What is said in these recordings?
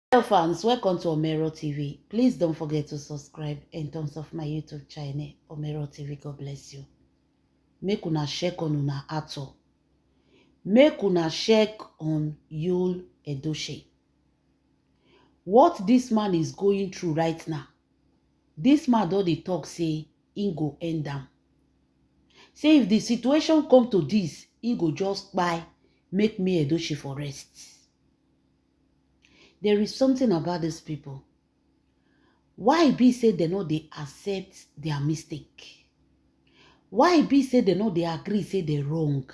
Hello fans, welcome to Omero TV. Please don't forget to subscribe in terms of my YouTube channel, Omero TV. God bless you. Make una check on una ato. Make una check on Yul Edochie. What this man is going through right now, this man don dey talk say he go end am. Say if the situation come to this, he go just buy, make me Edochie for rest. There is something about these people. Why be say they no dey accept their mistake? Why be say they no dey agree say they wrong?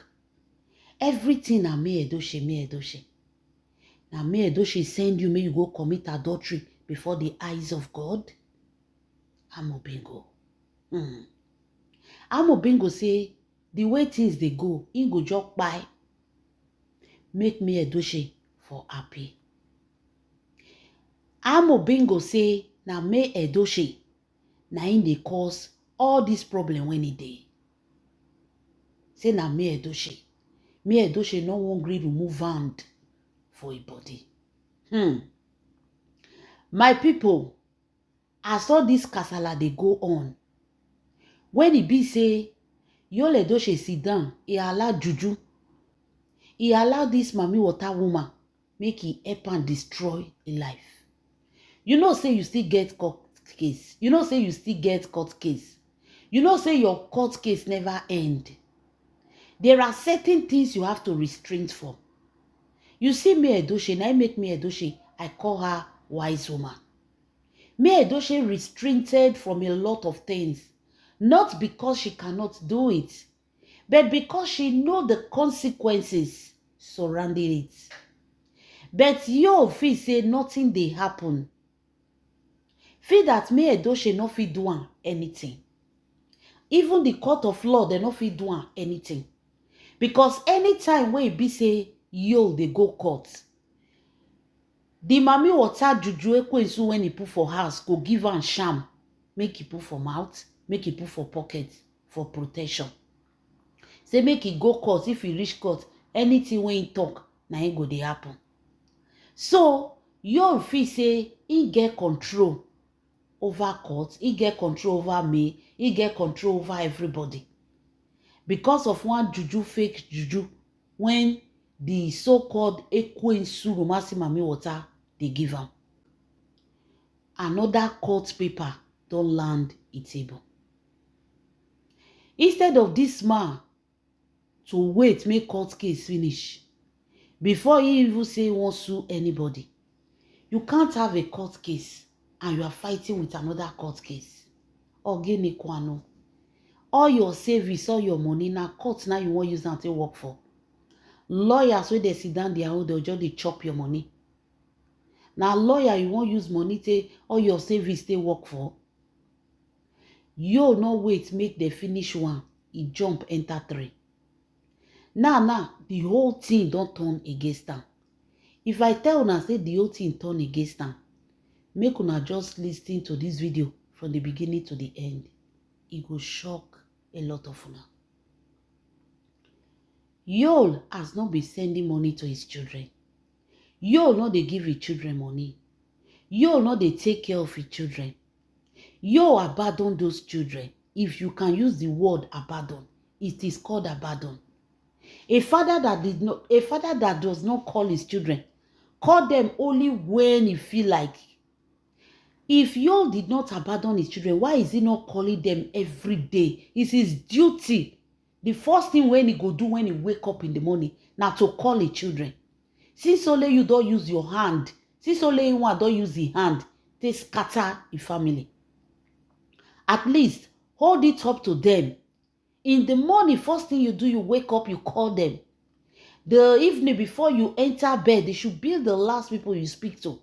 Everything na me Edochie, me Edochie. Na me Edochie send you, make you go commit adultery before the eyes of God? Amobingo. Amobingo say the way things dey go, he go just buy, make me Edochie for happy. Amobingo say na me Edochie na him dey cause all this problem when he dey. Say na me Edochie. Me Edochie no wan gree remove hand for a body. My people, as all this kasala dey go on, when e be say Yul Edochie sit down, he allow juju, he allow this Mami Water woman make he help and destroy a life. You know say you still get court case. You know say you still get court case. You know say your court case never end. There are certain things you have to restrain from. You see me Edochie, now make me Edochie, I call her wise woman. Me Edochie restrained from a lot of things. Not because she cannot do it, but because she know the consequences surrounding it. But you feel say nothing dey happen. Feel that me Edochie no fit do anything. Even the court of law, they no fit do anything. Because anytime when it be say yo, they go court, the Mami Water juju ekwensu when he put for house go give am sham, make he put for mouth, make he put for pocket for protection. Say make he go court, if he reach court, anything when he talk, na him go dey happen. So you feel say he get control over court, he get control over me, he get control over everybody. Because of one juju, fake juju, when the so-called Ekwensu Rumasi Mami Water they give him. Another court paper don't land its table. Instead of this man to wait, make court case finish before he even say he won't sue anybody. You can't have a court case and you are fighting with another court case. Ogene kwano. All your savings, all your money, now court now you won't use that to work for. Lawyers when they sit down there, they'll just they chop your money. Now lawyer you won't use money to all your savings they work for. You no wait make they finish one, he jump enter three. Now the whole thing don't turn against them. If I tell una say the whole thing turn against them, make una just listen to this video from the beginning to the end. It will shock a lot of una. Yul has not been sending money to his children. Yul not they give his children money. Yul not they take care of his children. Yul abandon those children. If you can use the word abandon, it is called abandon. A father that does not call his children, call them only when he feel like. If Yul did not abandon his children, why is he not calling them every day? It's his duty. The first thing when he go do when he wake up in the morning, now to call his children. Since only you don't use your hand, since only you don't use the hand, they scatter your family. At least hold it up to them. In the morning, first thing you do, you wake up, you call them. The evening before you enter bed, they should be the last people you speak to.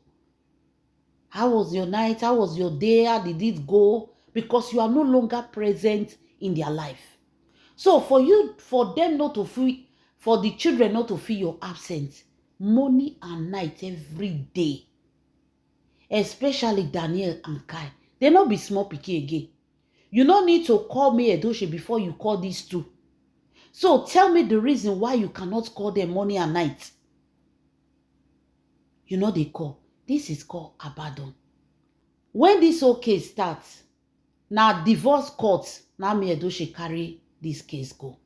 How was your night? How was your day? How did it go? Because you are no longer present in their life. So for them not to feel, for the children not to feel your absence, morning and night every day. Especially Daniel and Kai. They not be small picky again. You don't need to call me Edochie before you call these two. So tell me the reason why you cannot call them morning and night. You know they call. This is called abandon. When this whole case starts, na divorce court na me Edochie carry this case go.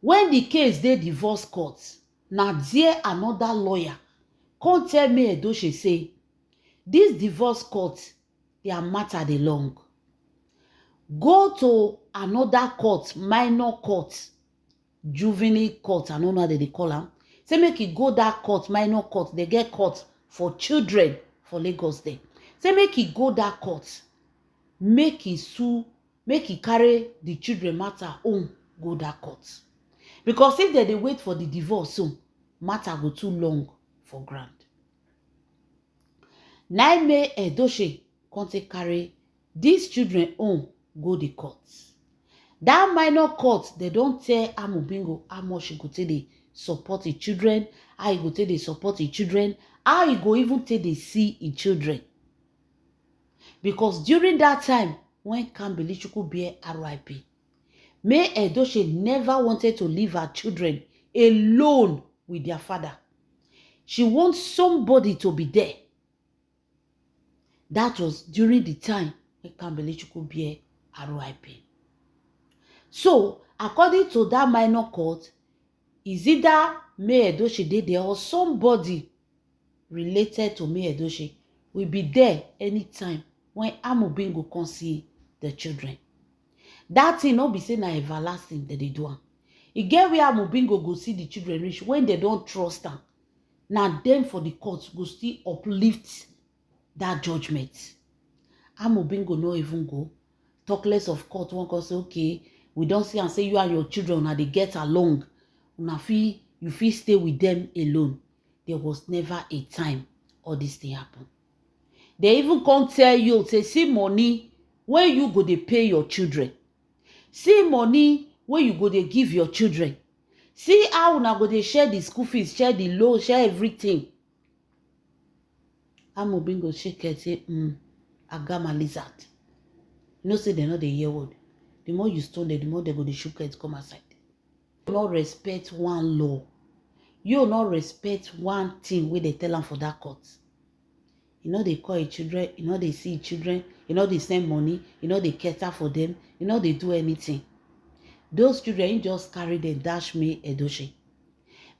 When the case dey divorce court, na there another lawyer come tell me Edochie say, this divorce court, their matter dey long. Go to another court, minor court, juvenile court, I don't know how they call am. Say make e go that court, minor court, they get court for children for Lagos there. Say make e go that court, make e sue, make e carry the children matter home go that court. Because if they wait for the divorce soon, matter go too long for ground. Na me Edochie come take carry these children home go the court. That minor court, they don't tell Amobingo how much he go take dey support the children, how he go take dey support the children, how he go even take dey see the children. Because during that time, when Kambili bear RIP, May Edochie never wanted to leave her children alone with their father. She wants somebody to be there. That was during the time when Kambili bear RIP. So, according to that minor court, is either May Edochie dey there or somebody related to May Edochie will be there anytime when Amobingo come see the children. That thing no be say na everlasting that they do am. E get where Amobingo go see the children reach when they don't trust am. Na them for the court go still uplift that judgment. Amobingo no even go. Talk less of court one go say, okay, we don't see and say you and your children now they get along. You feel stay with them alone. There was never a time all this thing happen. They even come tell you, say, see money where you go they pay your children. See money where you go they give your children. See how una go they share the school fees, share the loan, share everything. Amobingo shake it, say, Agama lizard. You know, say they know the hear word. The more you stone them, the more they go to shook it come aside. You not respect one law. You not respect one thing where they tell them for that court. You know they call children, you know they see children, you know they send money, you know they cater for them, you know they do anything. Those children, you just carry them, dash me Edochie.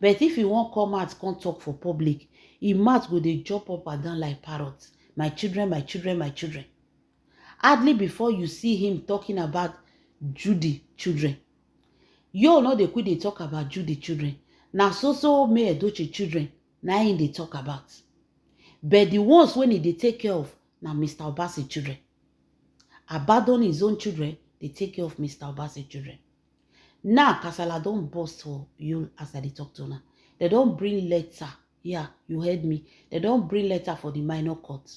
But if you won't come out, can't talk for public, he mouth go they jump up and down like parrots. My children, my children, my children. Hardly before you see him talking about Judy children. You know they quit they talk about Judy children. Now so May Edochie children, now him they talk about. But the ones when they take care of, now Mr. Obasi children. Abandon his own children, they take care of Mr. Obasi children. Now, Kasala don't burst for you as I talk to now. They don't bring letter. Yeah, you heard me. They don't bring letter for the minor court.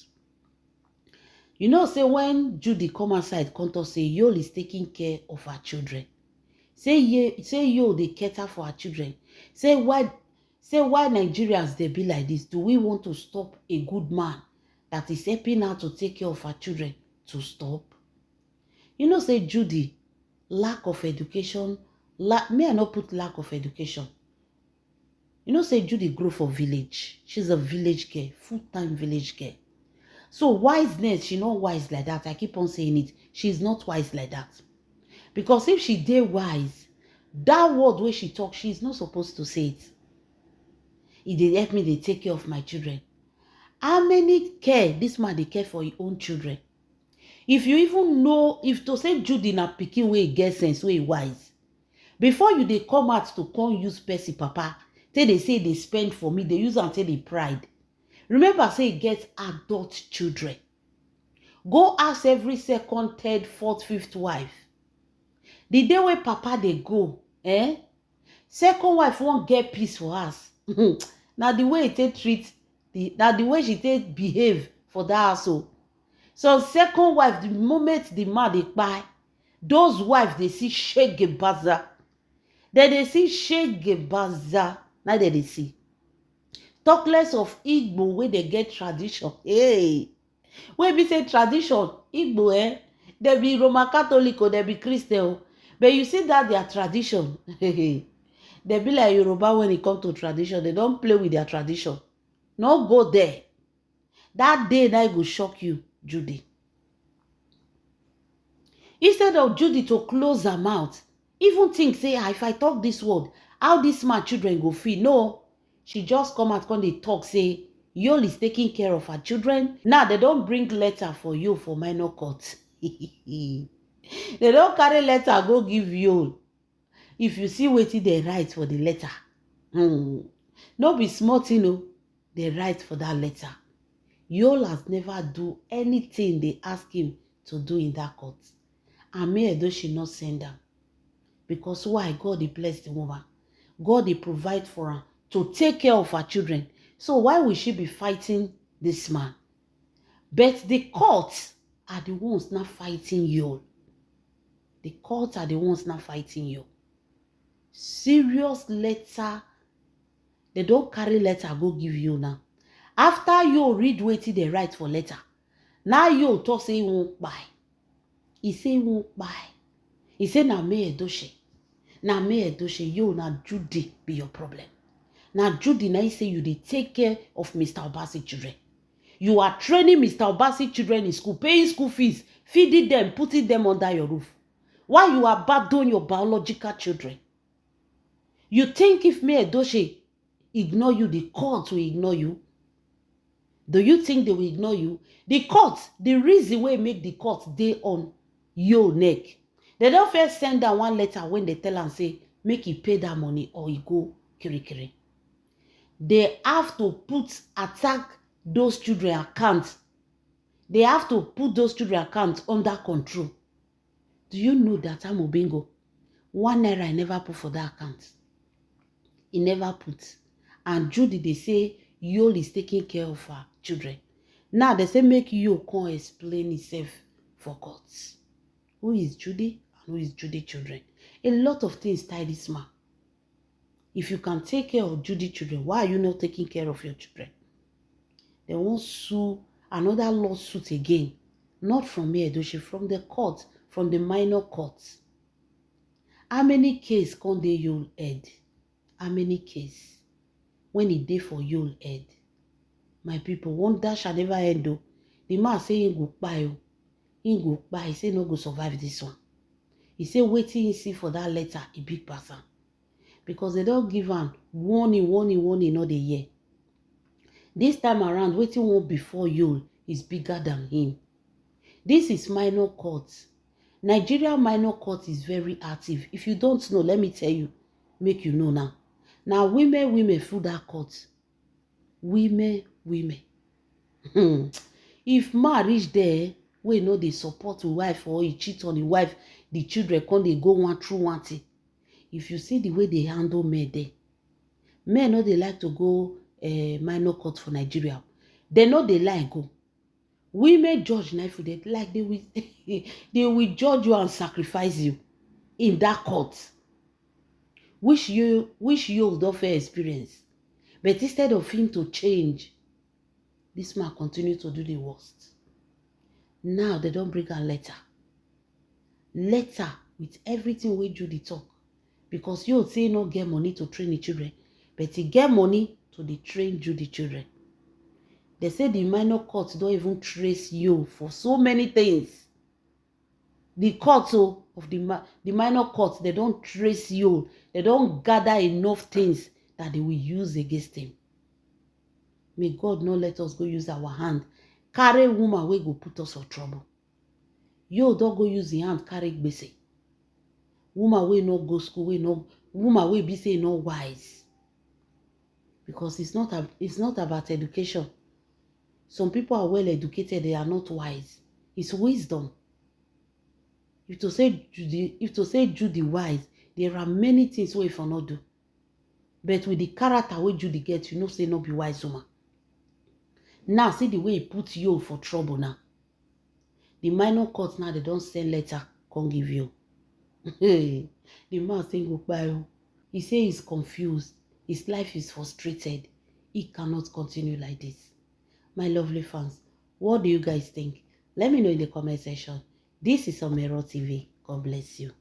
You know, say when Judy come outside, Konto say Yul is taking care of her children. Say yo, they cater for her children. Say why Nigerians they be like this? Do we want to stop a good man that is helping her to take care of her children to stop? You know, say Judy, lack of education. May I not put lack of education? You know, say Judy grew for village. She's a village girl, full-time village girl. So wiseness, she not wise like that. I keep on saying it. She's not wise like that. Because if she did wise, that word where she talk, she's not supposed to say it. It did help me, they take care of my children. How many care this man they care for his own children? If you even know, if to say Judy na pikin wey get sense, wey wise, before you they come out to come use Percy Papa, till they say they spend for me, they use until they pride. Remember, say it gets adult children. Go ask every second, third, fourth, fifth wife. The day where Papa they go, second wife won't get peace for us. Now the way they treat, now the way she take behave for that household. So second wife, the moment the man they buy, those wives they see shege baza. Then they see shege baza. Now they see. Talk less of Igbo where they get tradition. Hey, when we say tradition, Igbo, they be Roman Catholic or they be Christian. But you see that their tradition, they be like Yoruba when it comes to tradition. They don't play with their tradition. No go there. That day that go shock you, Judy. Instead of Judy to close her mouth, even think, say, if I talk this word, how this man children go feel? No. She just come out, come they talk, say, Yul is taking care of her children. Now, they don't bring letter for you for minor court. They don't carry letter, go give Yul. If you see wetin they write for the letter, no be small thing, no. They write for that letter. Yul has never do anything they ask him to do in that court. And May Edochie not send am. Because why? God dey bless the woman. God dey provide for her to take care of her children. So why will she be fighting this man? But the courts are the ones not fighting Yul. The courts are the ones not fighting Yul. Serious letter. They don't carry letter go give you now. After you read wetin they write for letter, now you talk say he won't buy. He say he won't buy. He say na May Edochie. Na May Edochie, you na Judy be your problem. Na Judy na say you dey take care of Mr. Obasi children. You are training Mr. Obasi children in school, paying school fees, feeding them, putting them under your roof. While you abandon your biological children. You think if May Edochie ignore you, the court will ignore you? Do you think they will ignore you? The court, the reason why make the court dey on your neck. They don't first send down one letter when they tell and say, make he pay that money or he go kiri. They have to attack those children accounts. They have to put those children accounts under control. Do you know that Amobingo, 1 naira I never put for that account? He never put. And Judy, they say, Yul is taking care of her children. Now, they say, make Yul come explain himself for courts. Who is Judy and who is Judy children? A lot of things tie this man. If you can take care of Judy children, why are you not taking care of your children? They won't sue another lawsuit again. Not from May Edochie, from the court, from the minor courts. How many cases can they Yul head? How many cases? When he did for Yul head? My people, one that shall never end though. The man say he go buy. He go buy. He say no go survive this one. He say waiting he see for that letter, a big person. Because they don't give him warning, not a year. This time around, waiting one before Yul is bigger than him. This is minor court. Nigeria minor court is very active. If you don't know, let me tell you, make you know now. Now, women through that court. Women. If man reach there, we know they support the wife or he cheat on the wife, the children come they go one through one thing. If you see the way they handle men there, men know they like to go minor court for Nigeria. They know they like go. Women judge knife with it like they will they will judge you and sacrifice you in that court. Which you don't fair experience. But instead of him to change, this man continue to do the worst. Now they don't bring a letter. Letter with everything we Judy talk. Because you say no get money to train the children, but he get money to the train Judy children. They say the minor courts don't even trace you for so many things. The courts of the minor courts, they don't trace you. They don't gather enough things that they will use against him. May God not let us go use our hand. Carry woman wey go put us for trouble. You don't go use the hand carry gbese. Woman wey no go school, woman wey be say no wise. Because it's not about education. Some people are well educated, they are not wise. It's wisdom. If to say Judy wise, there are many things wey for not do. But with the character wey Judy get, you know say no be wise woman. Now see the way he put you for trouble now. The minor court now they don't send letter, can't give you. The man saying goodbye. He say he's confused. His life is frustrated. He cannot continue like this. My lovely fans, what do you guys think? Let me know in the comment section. This is Omero TV. God bless you.